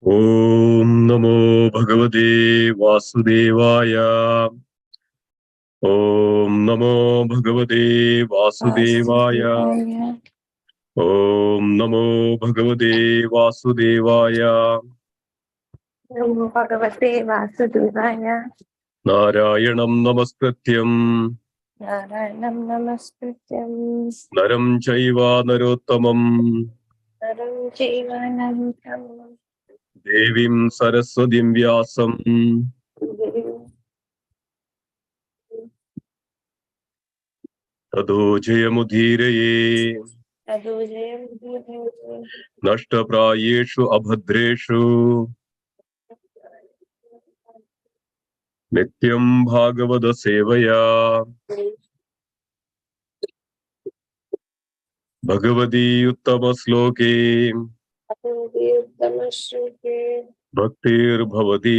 Om Namo Bhagavate Vasudevaya. Om Namo Bhagavate Vasudevaya. Om Namo Bhagavate Vasudevaya. Namo Bhagavate Vasudevaya. Narayanam Namaskrityam Narayanam Namaskrityam Naram Chaiva Narottamam Naram Chaiva Narottamam Devim Saraswatim Vyasam Tado Jayamudhiraye Nashtaprayeshu Abhadreshu Nityam Bhagavada Sevaya Bhagavati Uttama Sloke Bhaktir Bhavati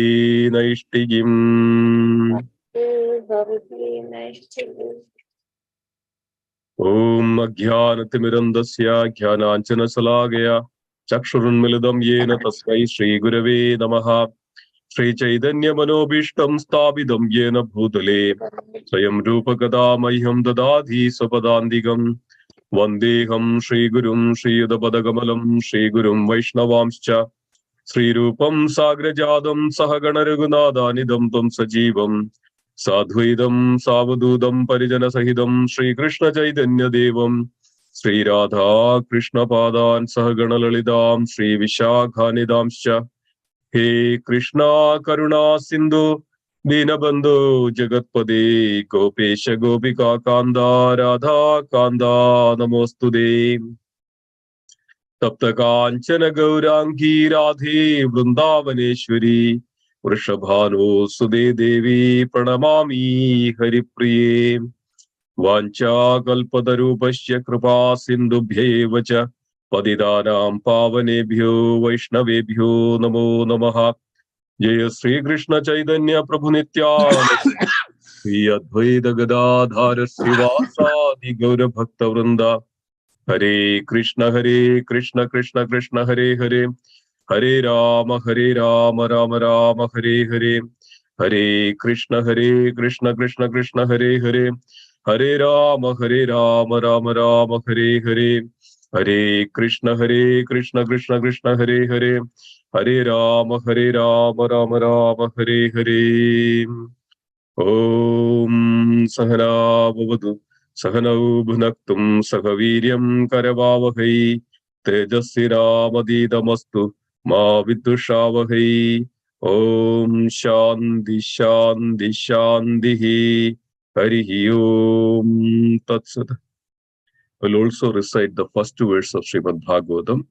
Naishtigim Om Ajnanatirmirandasya Jnananjana Salagaya Chakshurunmilidam Yena Tasmai Shri Gurave Namaha Shri Chaitanya Manobishtam Stabidam Yena Bhutale Swayam Rupa Kadamahyam Dadadhi Sapadandigam Vandeham Shri Gurum Shri Yudapadagammalam Shri Gurum Vaishnavamscha Shri Rupam Sagrajadam Sahagana Raghunathanidam Tam Sajivam Sadhuidam Savadudam Parijana Sahidam Shri Krishna Chaitanya Devam Shri Radha Krishna Padan Sahagana Lalidam Shri Vishakhanidamscha He Krishna Karuna Sindhu Dinabandhu Jagatpade Gopesha Gopika Kanda Radha Kanda Namostude Tapta Kanchana Gaurangi Radhe Vrindavaneshwari Vrishabhano Sude Devi Pranamami Haripriye Vancha Kalpatarupasya Kripa Sindhubhyev cha Padidanam Pavanebhyo Vaishnavebhyo Namo Namaha Jaya Sri Krishna Chaitanya Prabhu Nityananda Shri Advaita Gadadhara Srivasadi Gaura Bhakta Vrinda Hare Krishna Krishna Krishna Hare Hare Hare Rama Rama Rama Hare Hare Hare Krishna Krishna Krishna Hare Hare Hare Rama Rama Rama Hare Hare Hare Krishna Krishna Hare Hare Hare Rama Rama Rama Hare Hare Om Sahana Bhavatu Sahanau Bhunaktum Sahaviryam Karavavahai Tejasviramadidastu Ma Vidushavahai Om Shanti Shanti Shantihi Harihi Om Tatsat. I will also recite the first two verses of Srimad Bhagavatam.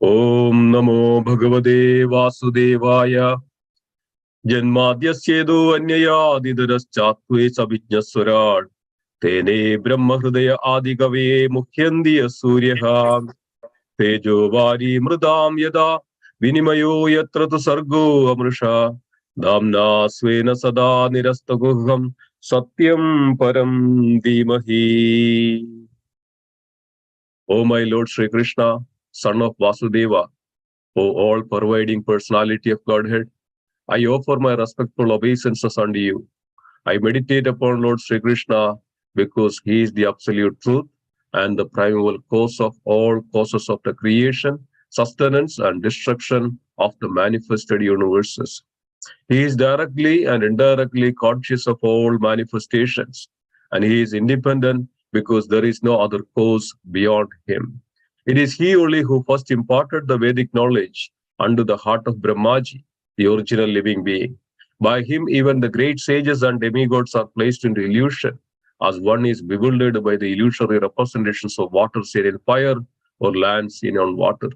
Om Namo Bhagavate Vasudevaya Janmadhyasyedo Anyayadidaraschattve Savijñaswarat Tene Brahma Hridaya Adigave Mukhyandi Suryaha Tejo Vari Mridam Yada Vinimayo Yatra Tu Sargo Amrusha Damna Svena Sada Nirastaguham Satyam Param Dhimahi. O my Lord Sri Krishna, Son of Vasudeva, O all-pervading personality of Godhead, I offer my respectful obeisances unto you. I meditate upon Lord Sri Krishna because he is the absolute truth and the primeval cause of all causes of the creation, sustenance, and destruction of the manifested universes. He is directly and indirectly conscious of all manifestations, and he is independent because there is no other cause beyond him. It is he only who first imparted the Vedic knowledge unto the heart of Brahmaji, the original living being. By him, even the great sages and demigods are placed into illusion, as one is bewildered by the illusory representations of water seen in fire or land seen on water.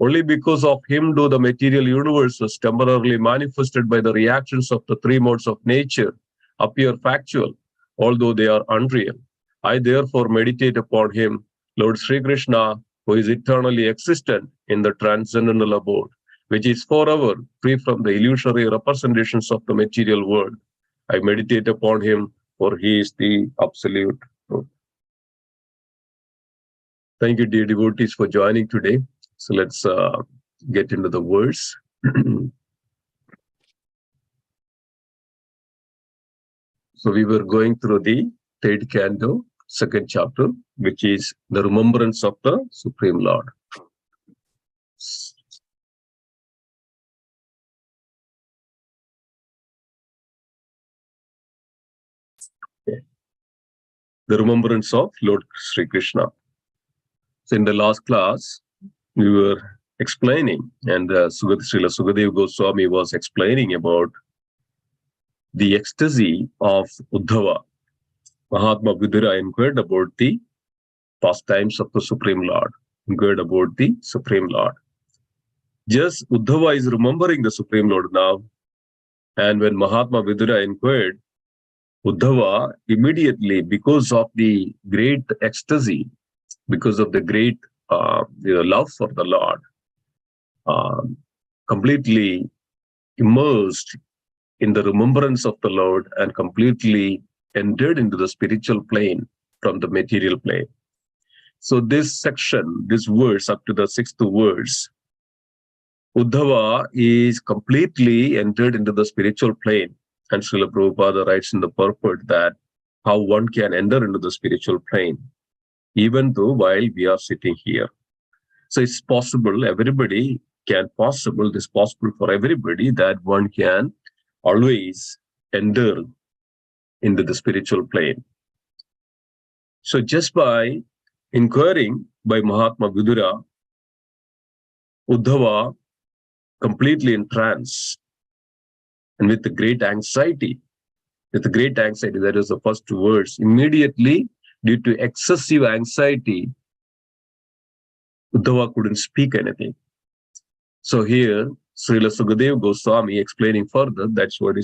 Only because of him do the material universes temporarily manifested by the reactions of the three modes of nature appear factual, although they are unreal. I therefore meditate upon him, Lord Sri Krishna, who is eternally existent in the transcendental abode, which is forever free from the illusory representations of the material world. I meditate upon him, for he is the absolute truth. Thank you, dear devotees, for joining today. So let's get into the verse. So we were going through the third canto, second chapter, which is the remembrance of the Supreme Lord. The remembrance of Lord Sri Krishna. So in the last class, we were explaining, and Srila Sukadeva Goswami was explaining about the ecstasy of Uddhava. Mahatma Vidura inquired about the pastimes of the Supreme Lord, inquired about the Supreme Lord. Just Uddhava is remembering the Supreme Lord now, and when Mahatma Vidura inquired, Uddhava immediately, because of the great ecstasy, because of the great love for the Lord, completely immersed in the remembrance of the Lord and completely entered into the spiritual plane from the material plane. So this section, this verse up to the 6th verse, Uddhava is completely entered into the spiritual plane. And Srila Prabhupada writes in the purport that how one can enter into the spiritual plane, even though while we are sitting here. So it's possible, everybody can possible, it's possible for everybody that one can always enter into the spiritual plane. So just by inquiring by Mahatma Vidura, Uddhava completely in trance and with the great anxiety, that is the first words, immediately due to excessive anxiety, Uddhava couldn't speak anything. So here, Srila Sukadeva Goswami explaining further, that's what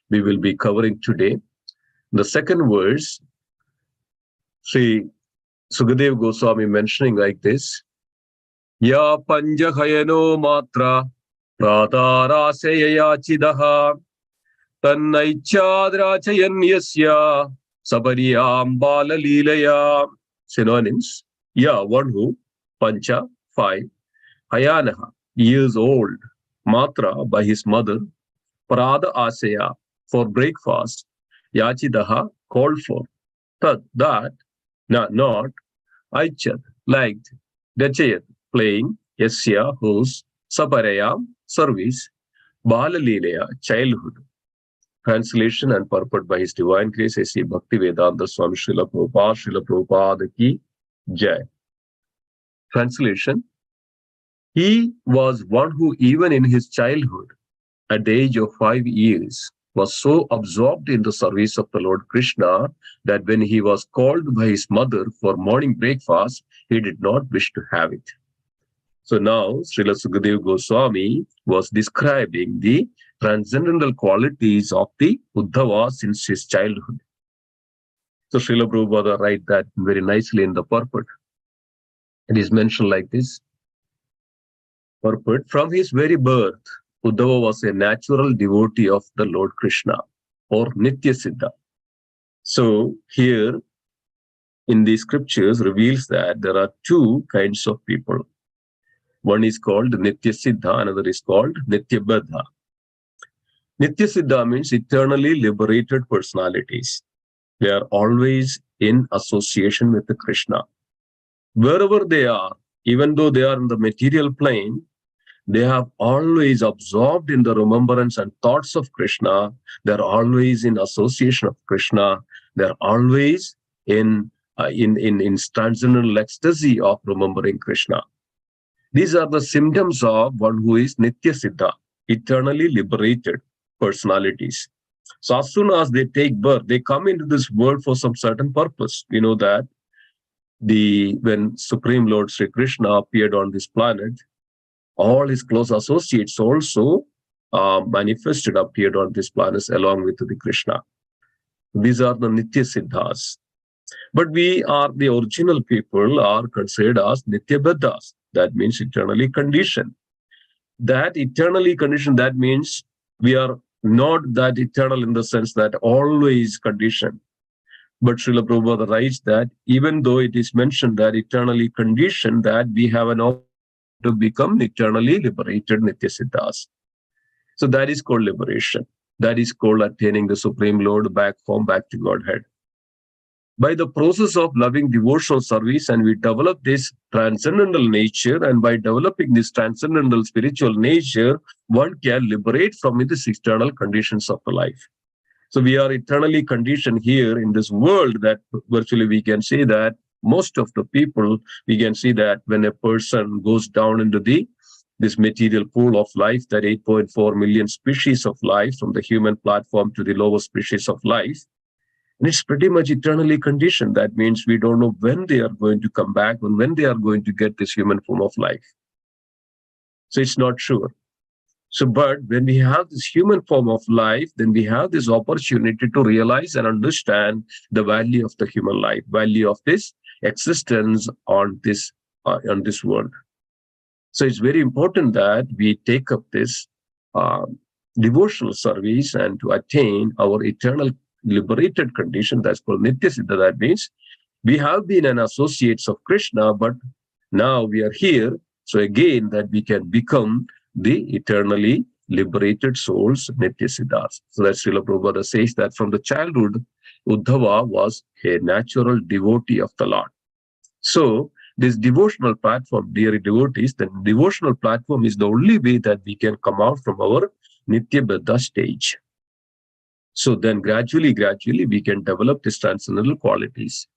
we will be covering today. The second verse, Sri Sukadeva Goswami mentioning like this, Ya panjahayano matra pratarasyayachidaha tannaichadrachayanyasya sapariyam balalilaya. Synonyms, Ya, one who, pancha, 5, hayanaha, years old, matra, by his mother, prada asaya, for breakfast, yachidaha, called for, that, not, aichat, liked, dachayat, playing, yasya, whose, saparayam, service, balalilaya, childhood. Translation and purport by His Divine Grace, A.C. Bhaktivedanta Swami Srila Prabhupada ki Jai. Translation: He was one who, even in his childhood, at the age of 5 years, was so absorbed in the service of the Lord Krishna that when he was called by his mother for morning breakfast, he did not wish to have it. So now, Srila Sukadeva Goswami was describing the transcendental qualities of the Uddhava since his childhood. So Srila Prabhupada writes that very nicely in the purport. It is mentioned like this. Purport: from his very birth, Uddhava was a natural devotee of the Lord Krishna, or Nitya Siddha. So here in the scriptures reveals that there are two kinds of people. One is called Nitya Siddha, another is called Nitya Baddha. Nitya Siddha means eternally liberated personalities. They are always in association with the Krishna. Wherever they are, even though they are in the material plane, they have always absorbed in the remembrance and thoughts of Krishna. They're always in association of Krishna. They're always in transcendental ecstasy of remembering Krishna. These are the symptoms of one who is Nitya Siddha, eternally liberated personalities. So as soon as they take birth, they come into this world for some certain purpose. We know that when Supreme Lord Sri Krishna appeared on this planet, all his close associates also appeared on this planet along with the Krishna. These are the Nitya Siddhas. But we are the original people are considered as Nitya Baddhas. That means eternally conditioned. That eternally conditioned, that means we are not that eternal in the sense that always conditioned. But Srila Prabhupada writes that even though it is mentioned that eternally conditioned, that we have an opportunity to become eternally liberated Nityasiddhas. So that is called liberation. That is called attaining the Supreme Lord back home, back to Godhead. By the process of loving devotional service, and we develop this transcendental nature, and by developing this transcendental spiritual nature, one can liberate from these external conditions of the life. So we are eternally conditioned here in this world, that virtually we can say that most of the people, we can see that when a person goes down into this material pool of life, that 8.4 million species of life, from the human platform to the lower species of life, and it's pretty much eternally conditioned. That means we don't know when they are going to come back and when they are going to get this human form of life. So it's not sure. So, but when we have this human form of life, then we have this opportunity to realize and understand the value of the human life, value of this existence on this world. So it's very important that we take up this devotional service and to attain our eternal liberated condition. That's called Nityasiddha. That means we have been an associates of Krishna, but now we are here. So again, that we can become the eternally liberated souls, Nityasiddhas. So that Srila Prabhupada says that from the childhood, Uddhava was a natural devotee of the Lord. So this devotional platform, dear devotees, the devotional platform is the only way that we can come out from our Nitya-baddha stage. So then gradually, we can develop these transcendental qualities.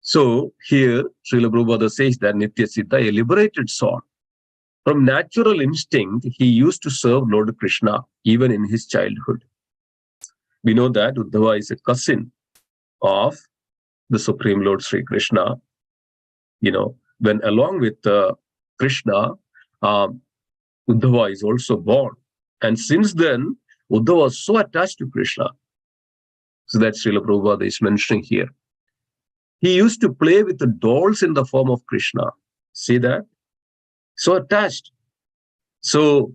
So here, Srila Prabhupada says that Nityasiddha, a liberated soul, from natural instinct, he used to serve Lord Krishna even in his childhood. We know that Uddhava is a cousin of the Supreme Lord Sri Krishna. When along with Krishna, Uddhava is also born. And since then, Uddhava was so attached to Krishna. So that Srila Prabhupada is mentioning here. He used to play with the dolls in the form of Krishna. See that? So attached. So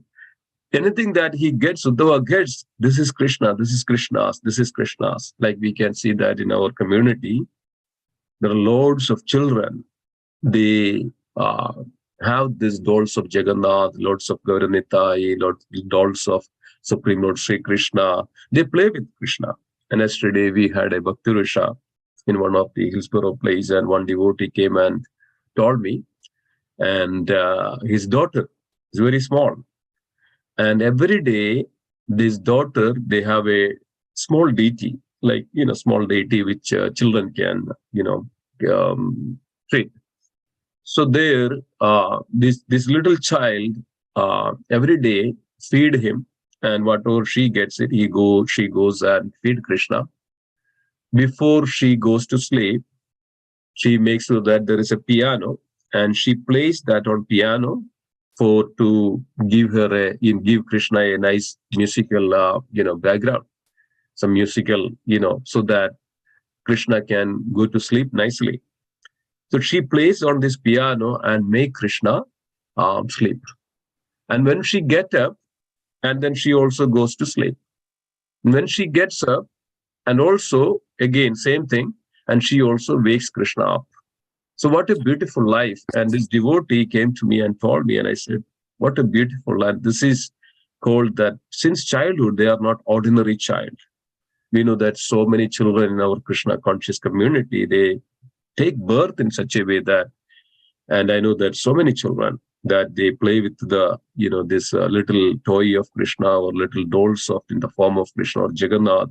anything that he gets, Uddhava gets, this is Krishna, this is Krishna's, this is Krishna's. Like we can see that in our community, there are loads of children. They have these dolls of Jagannath, lots of Gauranitai, dolls of Supreme Lord Sri Krishna. They play with Krishna. And yesterday we had a Bhakti Risha in one of the Hillsborough plays, and one devotee came and told me, and his daughter is very small. And every day, this daughter, they have a small deity, like, small deity which children can, treat. So there, this little child, every day feed him, and whatever she gets it, she goes and feed Krishna. Before she goes to sleep, she makes sure that there is a piano, and she plays that on piano to give Krishna a nice musical, background, some musical, so that Krishna can go to sleep nicely. So she plays on this piano and make Krishna sleep. And when she gets up, and then she also goes to sleep. And when she gets up, and also, again, same thing, and she also wakes Krishna up. So what a beautiful life. And this devotee came to me and told me, and I said, what a beautiful life. This is called that since childhood, they are not ordinary child. We know that so many children in our Krishna conscious community, they take birth in such a way that, and I know that so many children, that they play with the, this little toy of Krishna, or little dolls in the form of Krishna or Jagannath.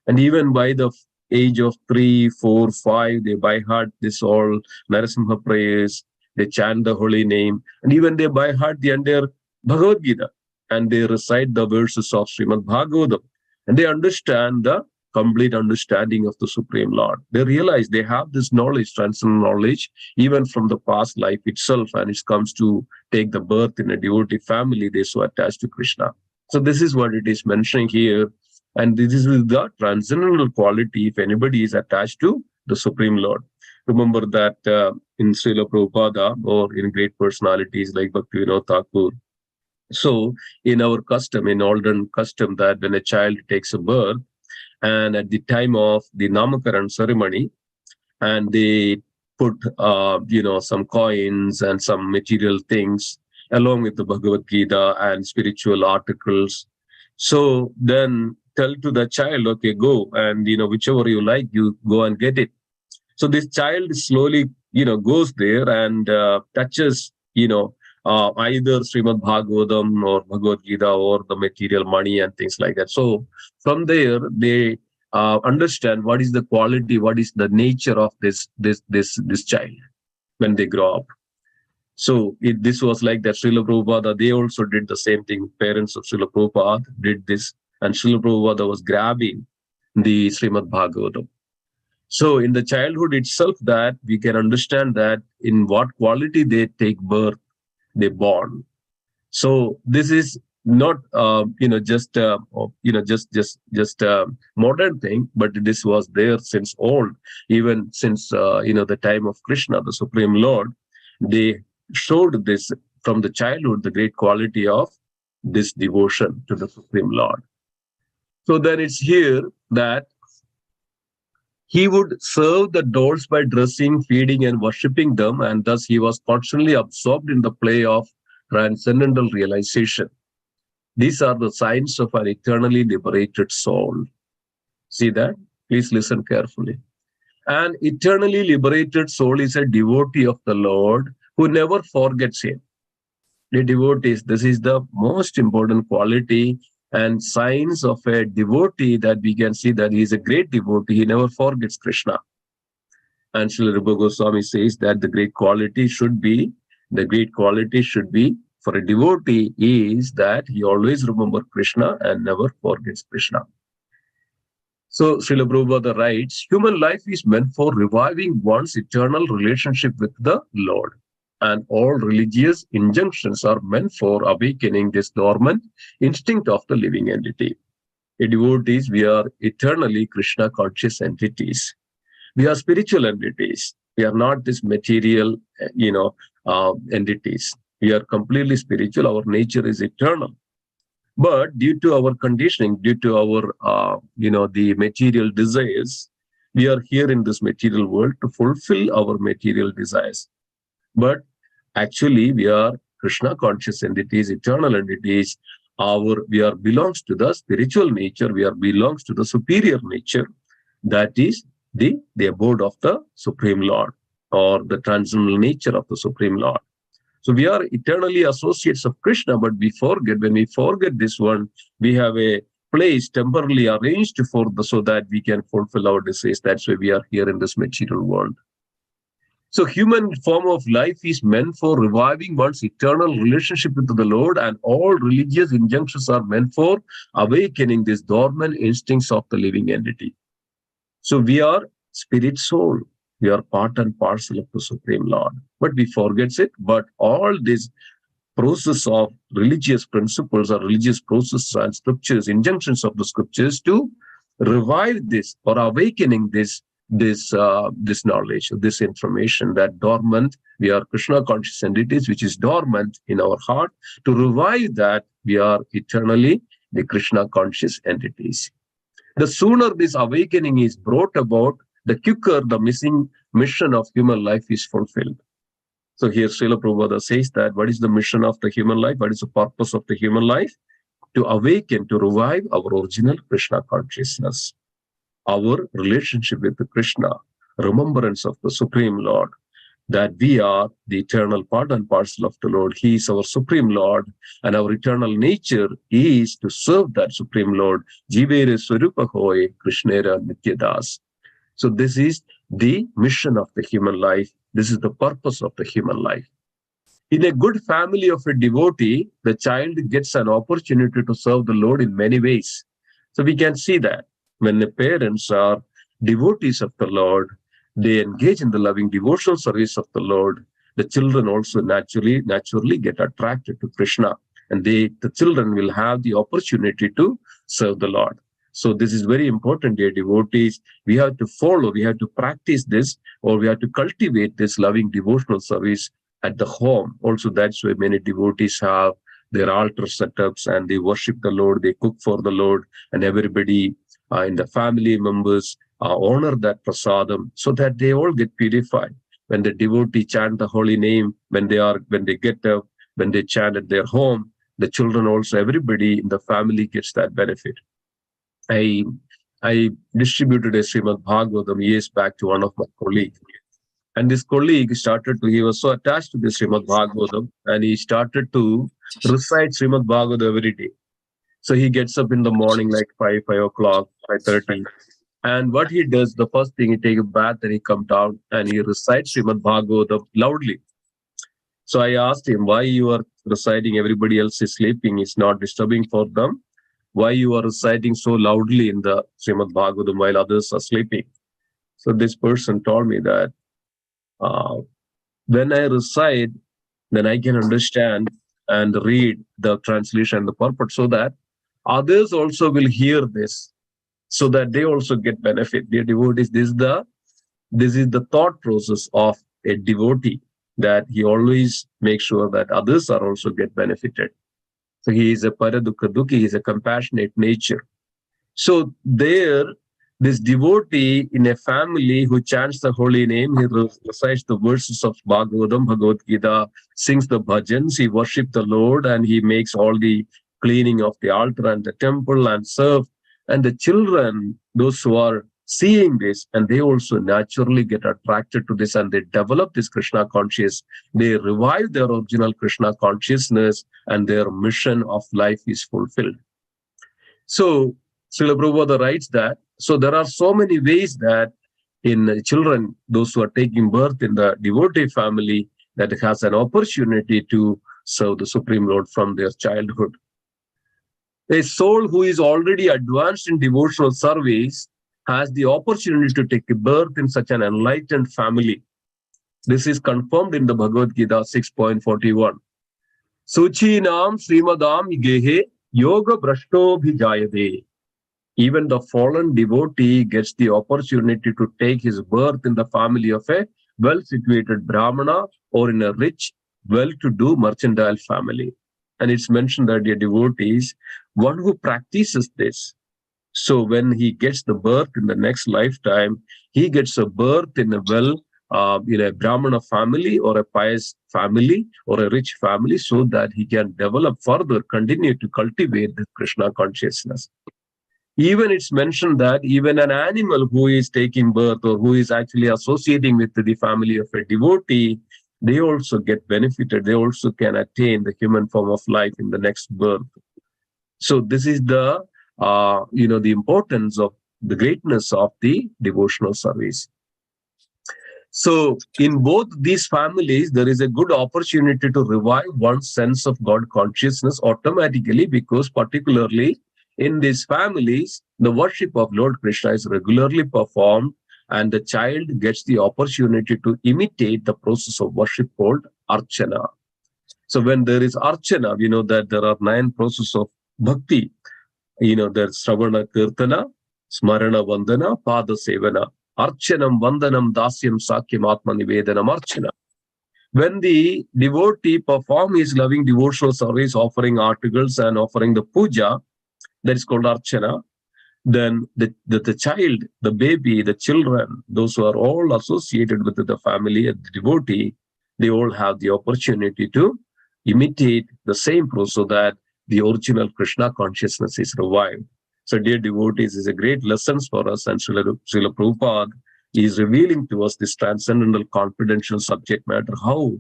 And even by the age of 3, 4, 5, they by heart this all Narasimha prayers, they chant the holy name, and even they by heart the entire Bhagavad Gita, and they recite the verses of Srimad Bhagavatam, and they understand the complete understanding of the Supreme Lord. They realize they have this knowledge, transcendental knowledge, even from the past life itself, and it comes to take the birth in a devotee family, they're so attached to Krishna. So this is what it is mentioning here. And this is the transcendental quality if anybody is attached to the Supreme Lord. Remember that in Srila Prabhupada, or in great personalities like Bhaktivinoda Thakur. So in our custom, in olden custom, that when a child takes a birth, And at the time of the Namakaran ceremony, and they put, some coins and some material things along with the Bhagavad Gita and spiritual articles. So then tell to the child, okay, go and, whichever you like, you go and get it. So this child slowly, goes there and touches, either Srimad Bhagavatam or Bhagavad Gita or the material money and things like that. So from there, they understand what is the quality, what is the nature of this child when they grow up. So this was like that. Srila Prabhupada, they also did the same thing. Parents of Srila Prabhupada did this, and Srila Prabhupada was grabbing the Srimad Bhagavatam. So in the childhood itself, that we can understand that in what quality they take birth, they born. So this is not just modern thing, but this was there since old, even since the time of Krishna, the Supreme Lord. They showed this from the childhood, the great quality of this devotion to the Supreme Lord. So then it's here that he would serve the dolls by dressing, feeding, and worshipping them, and thus he was constantly absorbed in the play of transcendental realization. These are the signs of an eternally liberated soul. See that? Please listen carefully. An eternally liberated soul is a devotee of the Lord who never forgets him. The devotees, this is the most important quality and signs of a devotee, that we can see that he is a great devotee. He never forgets Krishna. And Srila Rupa Goswami says that the great quality should be for a devotee is that he always remembers Krishna and never forgets Krishna. So Srila Prabhupada writes, human life is meant for reviving one's eternal relationship with the Lord. And all religious injunctions are meant for awakening this dormant instinct of the living entity. Devotees, we are eternally Krishna conscious entities. We are spiritual entities. We are not this material, entities. We are completely spiritual. Our nature is eternal. But due to our conditioning, due to our, the material desires, we are here in this material world to fulfill our material desires. But actually, we are Krishna conscious entities, eternal entities. We are belongs to the spiritual nature. We are belongs to the superior nature. That is the abode of the Supreme Lord, or the transcendental nature of the Supreme Lord. So we are eternally associates of Krishna, but when we forget this one, we have a place temporarily arranged so that we can fulfill our desires. That's why we are here in this material world. So human form of life is meant for reviving one's eternal relationship with the Lord, and all religious injunctions are meant for awakening these dormant instincts of the living entity. So we are spirit soul. We are part and parcel of the Supreme Lord, but we forget it. But all this process of religious principles or religious processes and scriptures, injunctions of the scriptures to revive this or awakening this knowledge, this information that dormant, we are Krishna conscious entities, which is dormant in our heart. To revive that, we are eternally the Krishna conscious entities. The sooner this awakening is brought about, the quicker the missing mission of human life is fulfilled. So here Srila Prabhupada says that what is the mission of the human life? What is the purpose of the human life? To awaken, to revive our original Krishna consciousness, our relationship with the Krishna, remembrance of the Supreme Lord, that we are the eternal part and parcel of the Lord. He is our Supreme Lord, and our eternal nature is to serve that Supreme Lord. Jivere Swarupa Hoy Krishnera Nityadas. So this is the mission of the human life. This is the purpose of the human life. In a good family of a devotee, the child gets an opportunity to serve the Lord in many ways. So we can see that when the parents are devotees of the Lord, they engage in the loving devotional service of the Lord. The children also naturally get attracted to Krishna, and the children will have the opportunity to serve the Lord. So this is very important, dear devotees. We have to follow, we have to practice this, or we have to cultivate this loving devotional service at the home. Also, that's why many devotees have their altar setups and they worship the Lord, they cook for the Lord, and everybody and the family members honor that prasadam so that they all get purified. When the devotee chant the holy name, when they get up, when they chant at their home, the children also, everybody in the family gets that benefit. I I distributed a Srimad Bhagavatam years back to one of my colleagues. And this colleague he was so attached to the Srimad Bhagavatam, and he started to recite Srimad Bhagavatam every day. So he gets up in the morning like 5 o'clock, 5:30. And what he does, the first thing, he takes a bath and he comes down and he recites Srimad Bhagavatam loudly. So I asked him, why you are reciting, everybody else is sleeping, it's not disturbing for them. Why you are reciting so loudly in the Srimad Bhagavatam while others are sleeping? So this person told me that when I recite, then I can understand and read the translation and the purport so that others also will hear this, so that they also get benefit. Dear devotees, this is the thought process of a devotee, that he always makes sure that others are also get benefited. So he is a paradukha dukhi, he is a compassionate nature. So there, this devotee in a family who chants the holy name, he recites the verses of Bhagavatam, Bhagavad Gita, sings the bhajans, he worships the Lord, and he makes all the cleaning of the altar and the temple and serve. And the children, those who are seeing this, and they also naturally get attracted to this, and they develop this Krishna consciousness. They revive their original Krishna consciousness, and their mission of life is fulfilled. So Srila Prabhupada writes that, so there are so many ways that in children, those who are taking birth in the devotee family, that has an opportunity to serve the Supreme Lord from their childhood. A soul who is already advanced in devotional service has the opportunity to take birth in such an enlightened family. This is confirmed in the Bhagavad Gita 6.41. Suchinam Srimadam Gehe Yoga Brashto Bhijayade. Even the fallen devotee gets the opportunity to take his birth in the family of a well-situated Brahmana or in a rich, well-to-do mercantile family. And it's mentioned that, dear devotees, one who practices this, so when he gets the birth in the next lifetime, he gets a birth in a in a Brahmana family or a pious family or a rich family, so that he can develop further, continue to cultivate the Krishna consciousness. Even it's mentioned that even an animal who is taking birth or who is actually associating with the family of a devotee, they also get benefited. They also can attain the human form of life in the next birth. So this is the the importance of the greatness of the devotional service. So in both these families, there is a good opportunity to revive one's sense of God consciousness automatically, because particularly in these families, the worship of Lord Krishna is regularly performed, and the child gets the opportunity to imitate the process of worship called Archana. So when there is Archana, we know that there are 9 processes of bhakti. There's Sravana Kirtana, Smarana Vandana, Pada Sevana, Archanam Vandanam Dasyam Sakyam Atma Nivedanam Archana. When the devotee perform his loving devotional service, offering articles and offering the puja, that is called Archana, then the child, the baby, the children, those who are all associated with the family and the devotee, they all have the opportunity to imitate the same process, so that the original Krishna consciousness is revived. So, dear devotees, is a great lesson for us, and Srila Prabhupada is revealing to us this transcendental confidential subject matter, how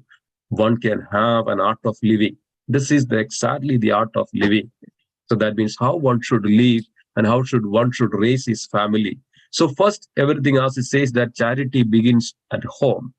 one can have an art of living. This is exactly the art of living. So that means how one should live and how one should raise his family. So first, everything else, it says that charity begins at home.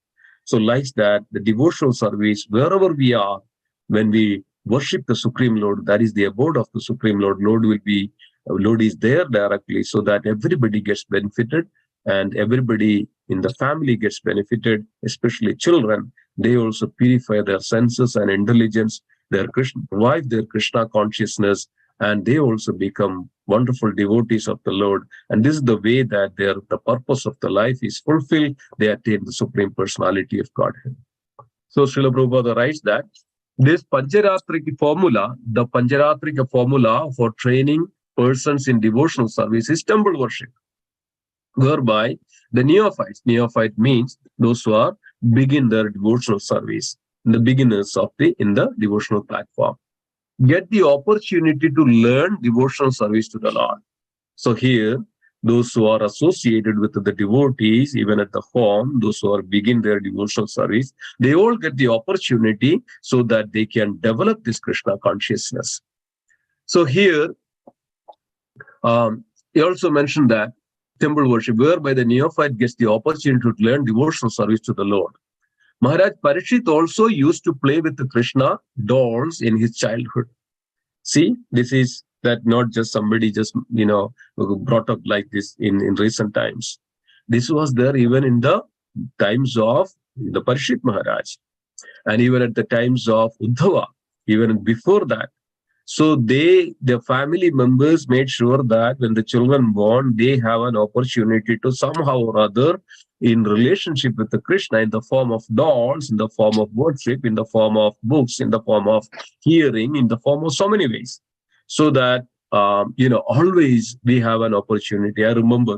So like that, the devotional service, wherever we are, when we worship the Supreme Lord, that is the abode of the Supreme Lord. Lord is there directly, so that everybody gets benefited, and everybody in the family gets benefited, especially children. They also purify their senses and intelligence, revive their Krishna consciousness, and they also become wonderful devotees of the Lord. And this is the way that the purpose of the life is fulfilled. They attain the Supreme Personality of Godhead. So Srila Prabhupada writes that this Pancharatrika formula, the Pancharatrika formula for training persons in devotional service is temple worship, whereby the neophyte means those who are begin their devotional service, the beginners of in the devotional platform, get the opportunity to learn devotional service to the Lord. So here, those who are associated with the devotees, even at the home, those who are begin their devotional service, they all get the opportunity so that they can develop this Krishna consciousness. So here, he also mentioned that temple worship, whereby the neophyte gets the opportunity to learn devotional service to the Lord. Maharaj Parikshit also used to play with the Krishna dolls in his childhood. See, this is that not just somebody just, brought up like this in recent times. This was there even in the times of the Parikshit Maharaj, and even at the times of Uddhava, even before that. So the family members made sure that when the children born, they have an opportunity to somehow or other in relationship with the Krishna in the form of dolls, in the form of worship, in the form of books, in the form of hearing, in the form of so many ways. So that, always we have an opportunity. I remember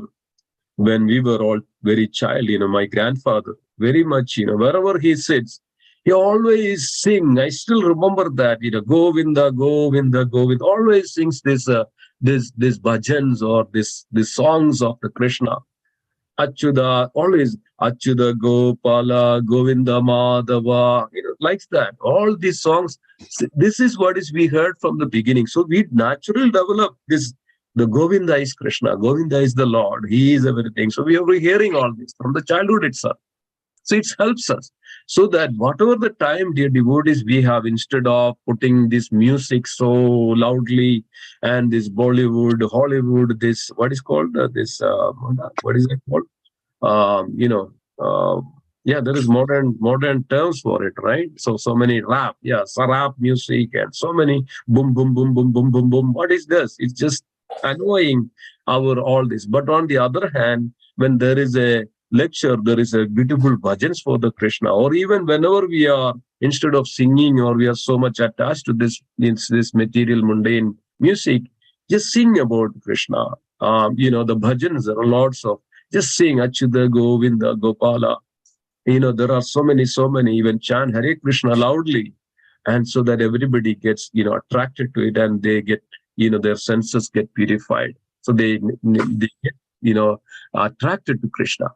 when we were all very child, my grandfather, very much, wherever he sits, he always sing. I still remember that, Govinda, Govinda, Govinda, always sings this bhajans or this songs of the Krishna. Achyuta, always Achyuta, Gopala, Govinda, Madhava, like that. All these songs, this is what is we heard from the beginning. So we naturally develop this. The Govinda is Krishna, Govinda is the Lord, He is everything. So we are hearing all this from the childhood itself. So it helps us. So that whatever the time, dear devotees, we have, instead of putting this music so loudly and this Bollywood, Hollywood, this, what is called, what is it called? There is modern terms for it, right? So many rap, rap music and so many boom, boom, boom, boom, boom, boom, boom. What is this? It's just annoying our all this. But on the other hand, when there is a lecture, there is a beautiful bhajans for the Krishna, or even whenever we are, instead of singing, or we are so much attached to this material mundane music, just sing about Krishna. The bhajans, there are lots of, just sing Achyuta, Govinda, Gopala. There are so many, even chant Hare Krishna loudly, and so that everybody gets, attracted to it, and they get, their senses get purified. So they get, attracted to Krishna.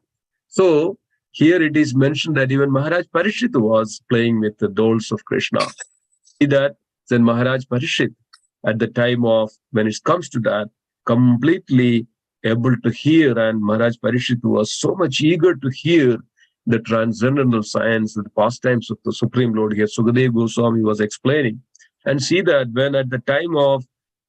So here it is mentioned that even Maharaj Parikshit was playing with the dolls of Krishna. See that then Maharaj Parikshit, at the time of when it comes to that, completely able to hear, and Maharaj Parikshit was so much eager to hear the transcendental science, the pastimes of the Supreme Lord. Here Sukadeva Goswami was explaining, and see that when at the time of,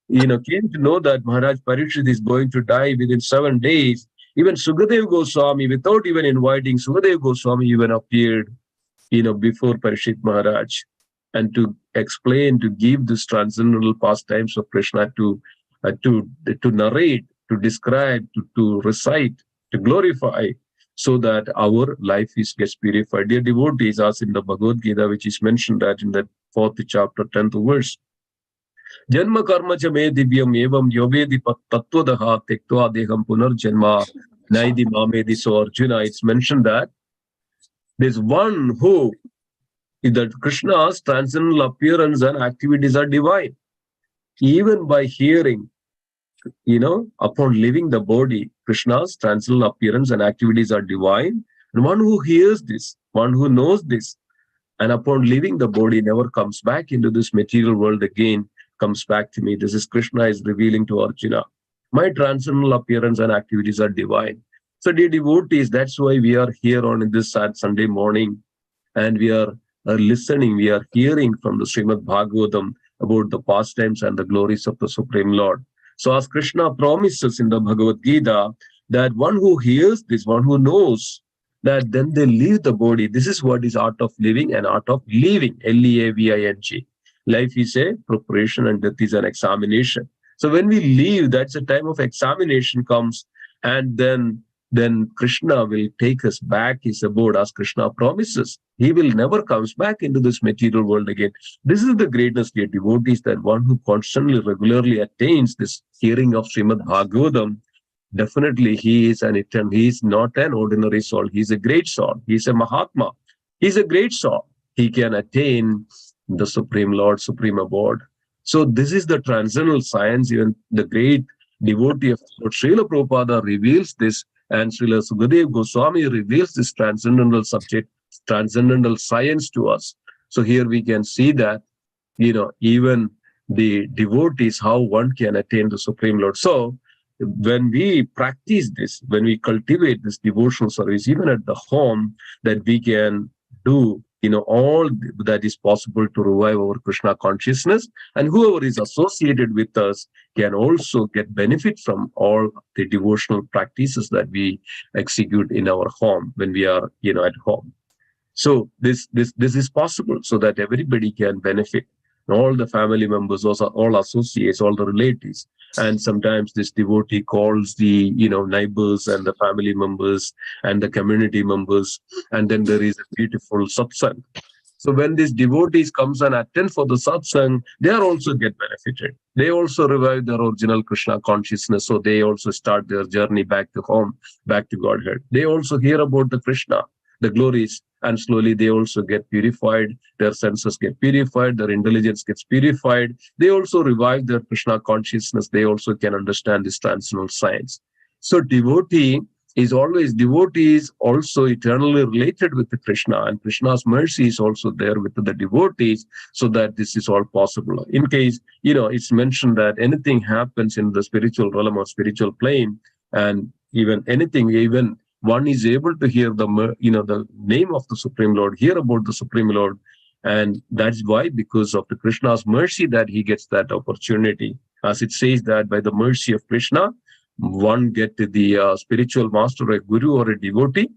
came to know that Maharaj Parikshit is going to die within 7 days, even Sukadeva Goswami, without even inviting, Sukadeva Goswami even appeared, before Parikshit Maharaj, and to explain, to give this transcendental pastimes of Krishna, to narrate, to describe, to recite, to glorify, so that our life gets purified. Dear devotees, as in the Bhagavad Gita, which is mentioned that in the 4th chapter, 10th verse, Janma karma cha me divyam evam yovedi tattvadaha tektva deham punarjanma naidi mamedi. So Arjuna, it's mentioned that there's one who, that Krishna's transcendental appearance and activities are divine. Even by hearing, upon leaving the body, Krishna's transcendental appearance and activities are divine. And one who hears this, one who knows this, and upon leaving the body never comes back into this material world again, comes back to me. This is Krishna is revealing to Arjuna. My transcendental appearance and activities are divine. So dear devotees, that's why we are here on this Sunday morning, and we are listening, we are hearing from the Srimad Bhagavatam about the pastimes and the glories of the Supreme Lord. So as Krishna promises in the Bhagavad Gita, that one who hears this, one who knows, that then they leave the body. This is what is art of living and art of leaving, Leaving. Life is a preparation and death is an examination. So when we leave, that's a time of examination comes, and then then Krishna will take us back his abode as Krishna promises. He will never comes back into this material world again. This is the greatness, dear devotees, that one who constantly, regularly attains this hearing of Srimad Bhagavatam, definitely he is an eternal, he is not an ordinary soul. He is a great soul. He is a Mahatma. He is a great soul. He can attain the Supreme Lord, Supreme Abode. So this is the transcendental science. Even the great devotee of Lord Srila Prabhupada reveals this, and Srila Sukadeva Goswami reveals this transcendental subject, transcendental science to us. So here we can see that, even the devotees, how one can attain the Supreme Lord. So when we practice this, when we cultivate this devotional service, even at the home, that we can do, all that is possible to revive our Krishna consciousness, and whoever is associated with us can also get benefit from all the devotional practices that we execute in our home when we are, at home. So this is possible, so that everybody can benefit. All the family members, also all associates, all the relatives, and sometimes this devotee calls the neighbors and the family members and the community members, and then there is a beautiful satsang. So when these devotees comes and attend for the satsang, they are also get benefited. They also revive their original Krishna consciousness, so they also start their journey back to home, back to Godhead. They also hear about the Krishna, the glories, and slowly they also get purified. Their senses get purified, their intelligence gets purified. They also revive their Krishna consciousness. They also can understand this transcendental science. So devotee is also eternally related with the Krishna, and Krishna's mercy is also there with the devotees, so that this is all possible. In case, it's mentioned that anything happens in the spiritual realm or spiritual plane, and even one is able to hear the name of the Supreme Lord, hear about the Supreme Lord, and that's why, because of the Krishna's mercy, that he gets that opportunity. As it says that by the mercy of Krishna, one get the spiritual master, a guru or a devotee,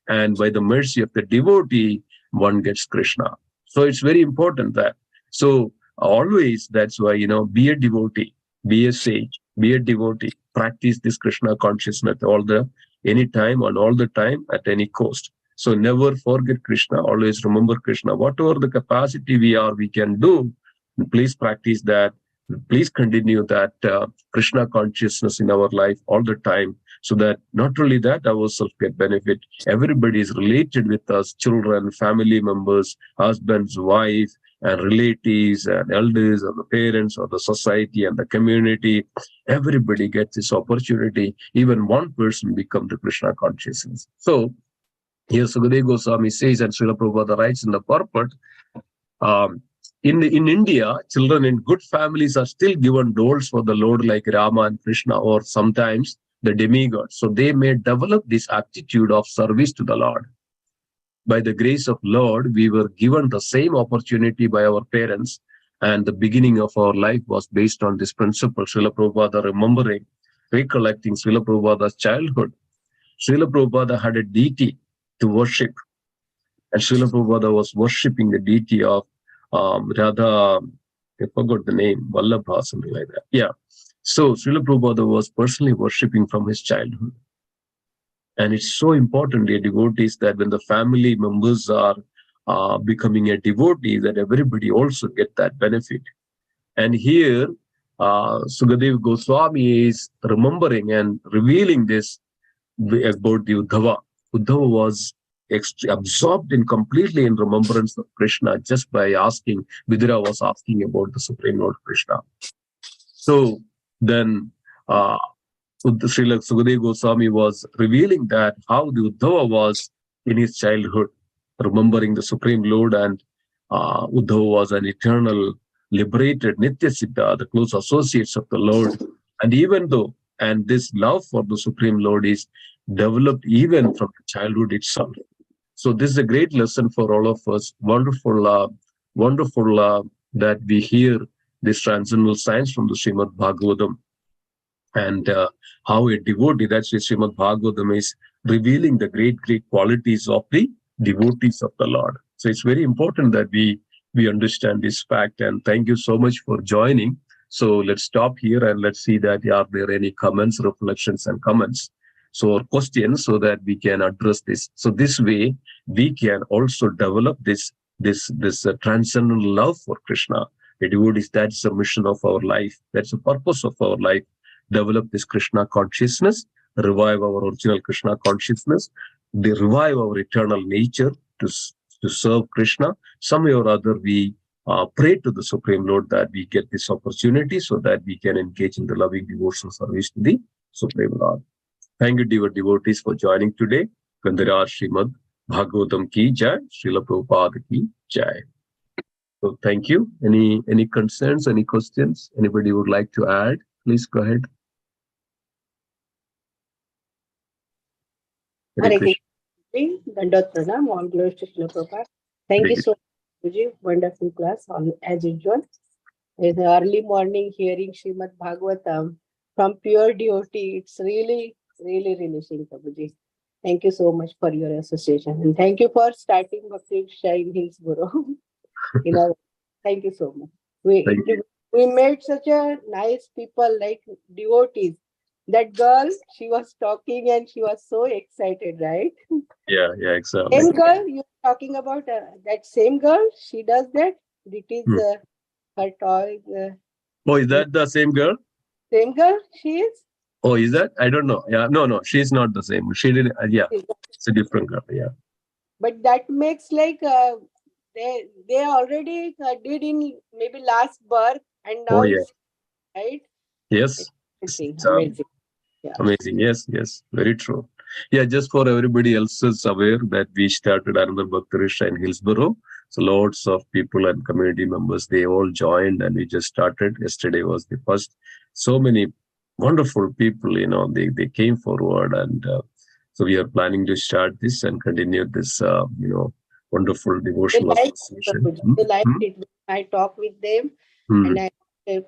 and by the mercy of the devotee, one gets Krishna. So it's very important that. So always, that's why, be a devotee, be a sage, be a devotee, practice this Krishna consciousness anytime and all the time at any cost. So never forget Krishna, always remember Krishna. Whatever the capacity we can do, please practice that. Please continue that Krishna consciousness in our life all the time, so that not only that ourselves get benefit, everybody is related with us, children, family members, husbands, wife, and relatives and elders or the parents or the society and the community. Everybody gets this opportunity. Even one person become the Krishna consciousness. So here Sukadeva Goswami says, and Srila Prabhupada writes in the purport, in India, children in good families are still given doles for the Lord like Rama and Krishna, or sometimes the demigods. So they may develop this attitude of service to the Lord. By the grace of Lord, we were given the same opportunity by our parents, and the beginning of our life was based on this principle. Srila Prabhupada recollecting Srila Prabhupada's childhood. Srila Prabhupada had a deity to worship, and Srila Prabhupada was worshipping the deity of Radha, I forgot the name, Vallabha, something like that. Yeah. So Srila Prabhupada was personally worshipping from his childhood. And it's so important, dear devotees, that when the family members are becoming a devotee, that everybody also get that benefit. And here, Sukadeva Goswami is remembering and revealing this about the Uddhava. Uddhava was absorbed completely in remembrance of Krishna just by asking. Vidura was asking about the Supreme Lord Krishna. So then Srila Sukadeva Goswami was revealing that how the Uddhava was in his childhood, remembering the Supreme Lord, and Uddhava was an eternal, liberated Nitya Siddha, the close associates of the Lord. And and this love for the Supreme Lord is developed even from childhood itself. So this is a great lesson for all of us. Wonderful that we hear this transcendental science from the Srimad Bhagavatam. And how a devotee, that's why Srimad Bhagavatam is revealing the great qualities of the devotees of the Lord. So it's very important that we understand this fact. And thank you so much for joining. So let's stop here and let's see that are there any comments, reflections, and comments. So our questions, so that we can address this. So this way we can also develop this transcendental love for Krishna. A devotee, that's the mission of our life. That's the purpose of our life. Develop this Krishna consciousness, revive our original Krishna consciousness, they revive our eternal nature to serve Krishna. Some way or other, we pray to the Supreme Lord that we get this opportunity so that we can engage in the loving devotional service to the Supreme Lord. Thank you, dear devotees, for joining today. Kandaraj Srimad Bhagavatam ki jai, Srila Prabhupada ki jai. So thank you. Any concerns, any questions? Anybody would like to add? Please go ahead. Hare Krishna. Dandot Pranam, all glories to Srila Prabhupada. Thank you so much, Guruji. Wonderful class, as usual. In the early morning, hearing Srimad Bhagavatam from pure devotee, it's really, really, really Sri Prabhuji. Thank you so much for your association. And thank you for starting Bhakti in Hillsborough. Thank you so much. We made such a nice people like devotees. That girl, she was talking and she was so excited, right? Yeah, exactly. Same girl, you're talking about that same girl, she does that? It is her toy. Oh, is that the same girl? Same girl, she is? Oh, is that? I don't know. Yeah, no, she's not the same. She did, it's a different girl, yeah. But that makes like, they already did in maybe last birth and now it's, right? Yes. Amazing. Yeah. Amazing. Yes, very true. Yeah, just for everybody else is aware that we started another Bhaktarisha in Hillsborough. So lots of people and community members, they all joined and we just started. Yesterday was the first. So many wonderful people, they came forward, and so we are planning to start this and continue this, wonderful devotional association. They liked it. I talk with them and I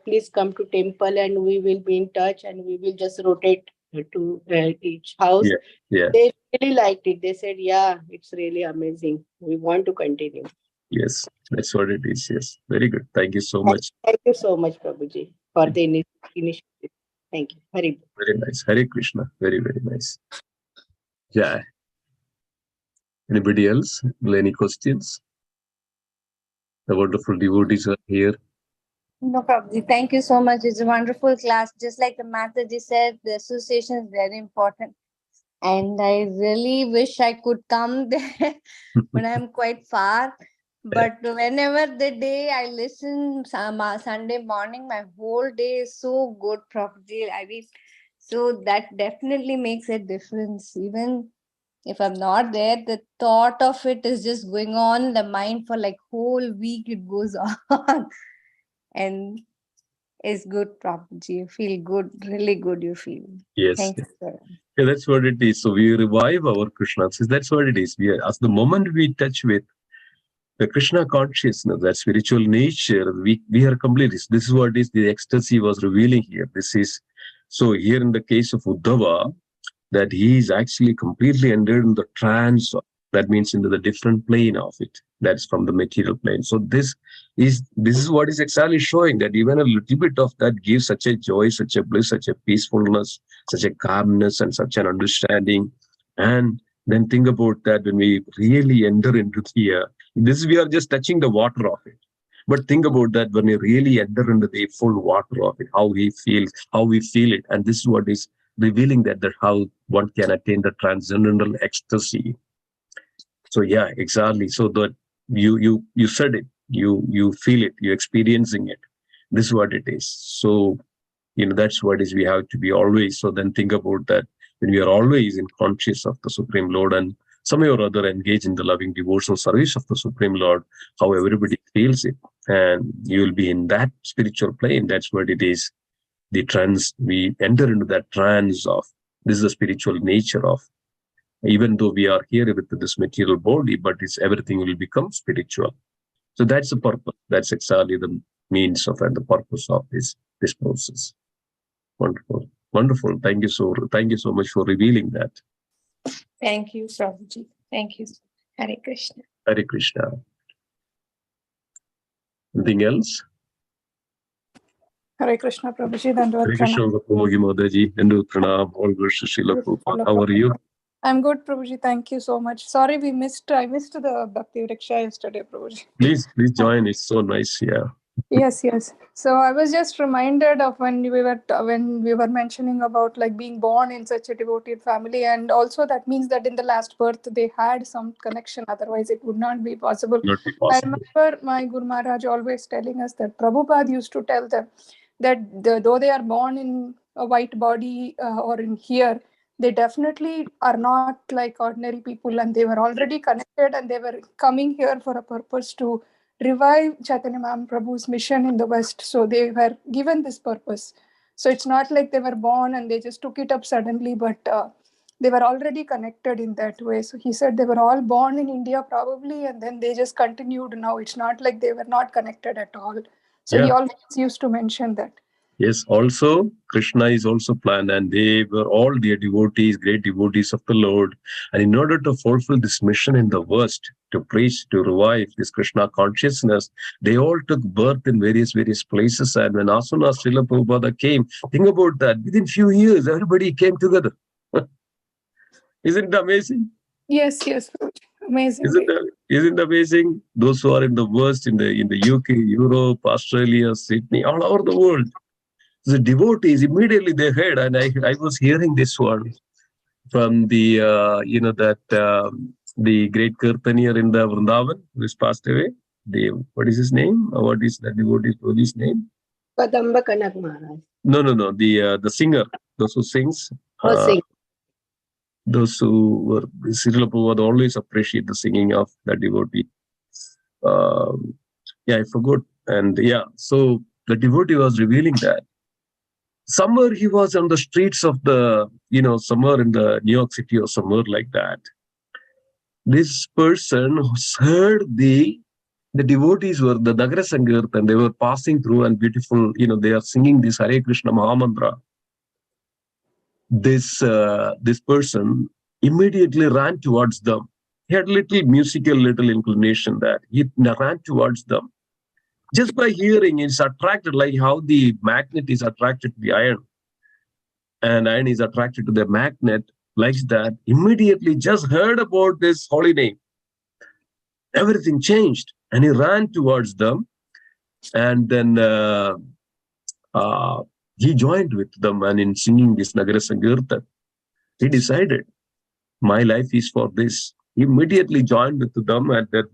please come to temple and we will be in touch and we will just rotate to each house. Yeah. They really liked it. They said, yeah, it's really amazing. We want to continue. Yes, that's what it is. Yes, very good. Thank you so much. Thank you so much, Prabhuji, for the initiative. Thank you. Very nice. Hare Krishna. Very, very nice. Yeah. Anybody else? Any questions? The wonderful devotees are here. No problem. Thank you so much. It's a wonderful class. Just like the Mataji said, the association is very important. And I really wish I could come there, but I'm quite far. But whenever the day I listen Sunday morning, my whole day is so good, Prabhuji. I mean, so that definitely makes a difference. Even if I'm not there, the thought of it is just going on in the mind for like whole week. It goes on, and it's good, Prabhuji. You feel good, really good. You feel. Yes. Thank you, sir. Yeah, that's what it is. So we revive our Krishna. That's what it is. As the moment we touch with the Krishna consciousness, that spiritual nature, we are complete. This is what is the ecstasy was revealing here. This is so here in the case of Uddhava, that he is actually completely entered in the trance. That means into the different plane of it. That's from the material plane. So this is what is exactly showing that even a little bit of that gives such a joy, such a bliss, such a peacefulness, such a calmness, and such an understanding. And then think about that when we really enter into the we are just touching the water of it. But think about that when we really enter into the full water of it, how he feels, how we feel it. And this is what is revealing that how one can attain the transcendental ecstasy. So yeah, exactly. So that you said it, you feel it, you're experiencing it. This is what it is. So that's what is we have to be always. So then think about that when we are always in conscious of the Supreme Lord and some way or other engage in the loving devotional service of the Supreme Lord, how everybody feels it, and you will be in that spiritual plane. That's what it is. The trance, we enter into that trance of this is the spiritual nature of, even though we are here with this material body, but it's everything will become spiritual. So that's the purpose. That's exactly the means of and the purpose of this process. Wonderful. Thank you so much for revealing that. Thank you, Prabhuji. Thank you. Hare Krishna. Hare Krishna. Anything else? Hare Krishna, Prabhuji. Dandavad Hare Pranam. Krishna, Prabhuji Mataji, Dandavat Pranam, all worship Srila Prabhupada. How are you? I'm good, Prabhuji. Thank you so much. Sorry, I missed the Bhakti Vriksha yesterday, Prabhuji. Please join. It's so nice. Yeah. Yes. So I was just reminded of when we were mentioning about like being born in such a devoted family, and also that means that in the last birth they had some connection. Otherwise, it would not be possible. Not be I possible. remember my Guru Maharaj always telling us that Prabhupada used to tell them that though they are born in a white body or in here, they definitely are not like ordinary people, and they were already connected, and they were coming here for a purpose to revive Chaitanya Mahaprabhu's mission in the West. So they were given this purpose. So it's not like they were born and they just took it up suddenly, but they were already connected in that way. So he said they were all born in India probably, and then they just continued now. It's not like they were not connected at all. So he Yeah. always used to mention that. Yes, also Krishna is also planned, and they were all their devotees, great devotees of the Lord. And in order to fulfill this mission in the West, to preach, to revive this Krishna consciousness, they all took birth in various places. And when as soon as Srila Prabhupada came, think about that, within few years, everybody came together. Isn't it amazing? Yes, amazing. Isn't it amazing? Those who are in the West, in the UK, Europe, Australia, Sydney, all over the world. The devotees immediately they heard, and I was hearing this one from the the great Kirtanier in the Vrindavan who is passed away. What is his name? What is the devotee's name? Kadamba Kanak Maharaj. No. The singer, those who sings. Sing. Those who were Srila Prabhupada always appreciate the singing of the devotee. I forgot. And so the devotee was revealing that. Somewhere he was on the streets of somewhere in the New York City or somewhere like that. This person heard the devotees were the Nagara Sankirtan, and they were passing through and beautiful, they are singing this Hare Krishna Mahamantra. This person immediately ran towards them. He had little inclination that he ran towards them. Just by hearing, it's attracted like how the magnet is attracted to the iron, and iron is attracted to the magnet, like that. Immediately just heard about this holy name. Everything changed, and he ran towards them, and then he joined with them, and in singing this Nagara Sankirtan, he decided, my life is for this. He immediately joined with them, and then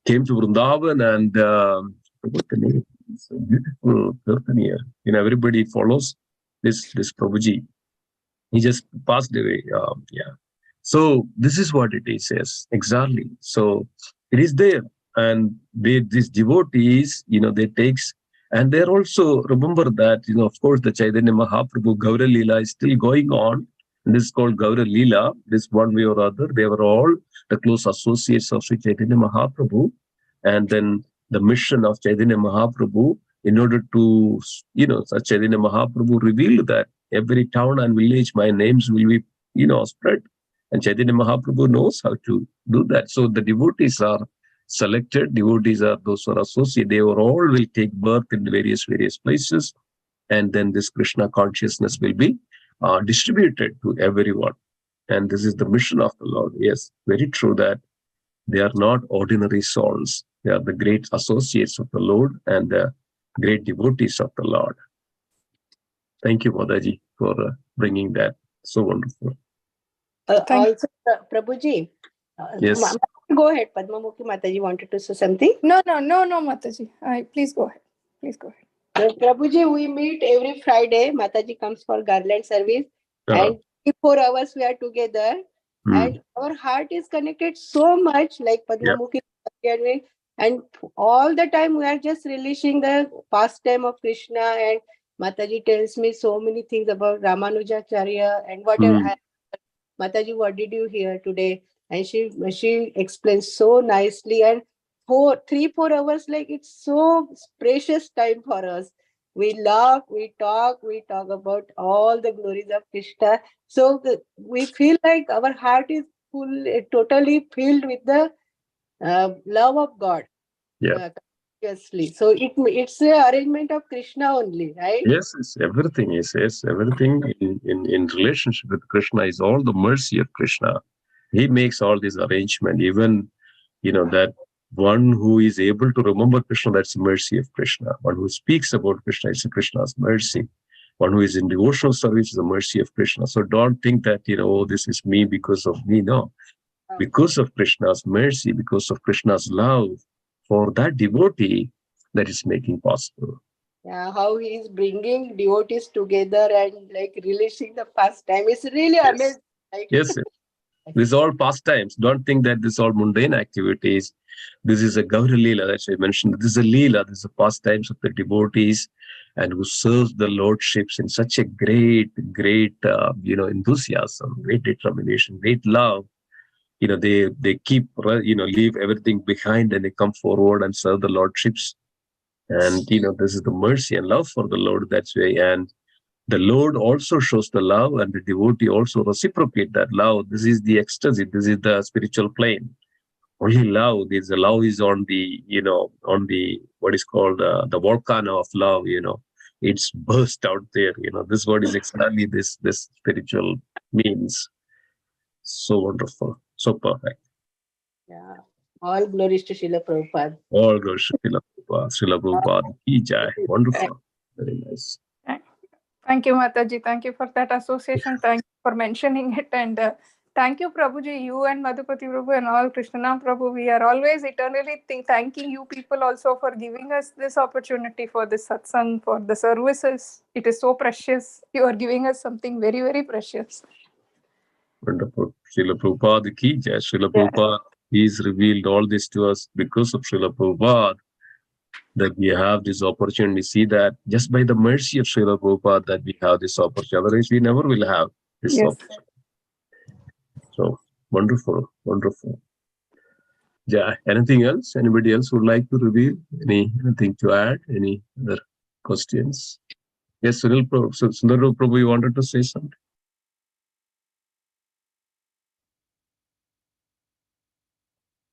came to Vrindavan, and what the name? It's a beautiful Kirtanier. Everybody follows this Prabhuji. He just passed away. So this is what it is. Yes, exactly. So it is there, and these devotees, they takes, and they're also, remember that, of course, the Chaitanya Mahaprabhu Gaura Leela is still going on. And this is called Gaura Leela. This one way or other, they were all the close associates of Sri Chaitanya Mahaprabhu, and then the mission of Chaitanya Mahaprabhu, in order to, Chaitanya Mahaprabhu revealed that every town and village, my names will be, spread. And Chaitanya Mahaprabhu knows how to do that. So the devotees are selected. Devotees are those who are associated. They all will take birth in various places. And then this Krishna consciousness will be distributed to everyone. And this is the mission of the Lord. Yes, very true that they are not ordinary souls. They are the great associates of the Lord and the great devotees of the Lord. Thank you, Madaji, for bringing that. So wonderful. Also, Prabhuji. Yes. Go ahead, Padmamukhi Mataji wanted to say something. No, Mataji. Please go ahead. Prabhuji, we meet every Friday. Mataji comes for garland service, and 4 hours we are together, and our heart is connected so much, like Padmamukhi, and all the time we are just relishing the pastime of Krishna, and Mataji tells me so many things about Ramanujacharya and whatever. Mataji, what did you hear today? And she explains so nicely, and 3-4 hours, like it's so precious time for us. We laugh, we talk about all the glories of Krishna. So we feel like our heart is totally filled with the love of God. Yeah. Obviously. So it's the arrangement of Krishna only, right? Yes, it's everything is, yes, everything in relationship with Krishna is all the mercy of Krishna. He makes all this arrangement. Even, that one who is able to remember Krishna, that's the mercy of Krishna. One who speaks about Krishna, it's Krishna's mercy. One who is in devotional service is the mercy of Krishna. So don't think that, oh, this is me because of me. No. Because of Krishna's mercy, because of Krishna's love for that devotee, that is making possible. Yeah, how he is bringing devotees together and like releasing the pastime. It's really amazing. Like, Yes, this is all pastimes. Don't think that this is all mundane activities. This is a Gauri Leela, as I mentioned. This is a Leela. This is a pastimes of the devotees and who serves the lordships in such a great enthusiasm, great determination, great love. They keep, leave everything behind and they come forward and serve the lordships. And, this is the mercy and love for the Lord that way. And the Lord also shows the love and the devotee also reciprocate that love. This is the ecstasy. This is the spiritual plane. Only love. The love is on the, what is called the volcano of love, it's burst out there. This word is exactly this spiritual means. So wonderful. So perfect. yeah. All glories to Srila Prabhupada. All glories to Srila Prabhupada. Srila Prabhupada ki jai. Wonderful. Very nice. Thank you, Mataji. Thank you for that association. Thank you for mentioning it. And thank you, Prabhuji, you and Madhupati Prabhu and all Krishnanam Prabhu. We are always eternally thanking you people also for giving us this opportunity for this satsang, for the services. It is so precious. You are giving us something very, very precious. Wonderful. Srila Prabhupada ki jai. Srila Prabhupada, he's revealed all this to us because of Srila Prabhupada, that we have this opportunity. See that just by the mercy of Srila Prabhupada that we have this opportunity. Otherwise, we never will have this opportunity. So, wonderful, wonderful. Yeah. Anything else? Anybody else would like to reveal? Anything to add? Any other questions? Yes, Sunil Prabhu. So, Sundar Prabhu, you wanted to say something?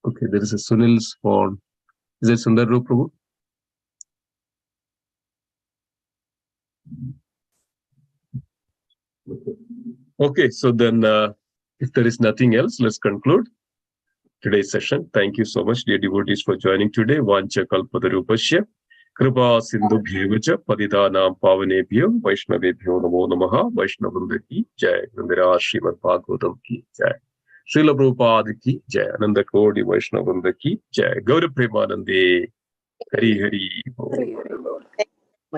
Okay, there is a Sunil's phone. Is it Sundar Prabhu? Okay, so then if there is nothing else, let's conclude today's session. Thank you so much, dear devotees, for joining today. Vancha kalpatarupasya kripa sindhubhyevacha patitanam pavanebhyo vaishnavebhyo namo namaha. Vaishnavrinda ki jai. Vrindara Srimad Bhagavatam ki jai. Srila Prabhupada ki jai. Ananda Kodi Vaishnavrinda ki jai. Gaura Premanande. Hari Hari.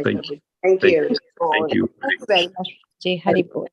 Thank you. Thank you. Thank you very much. Jai Hari Bol.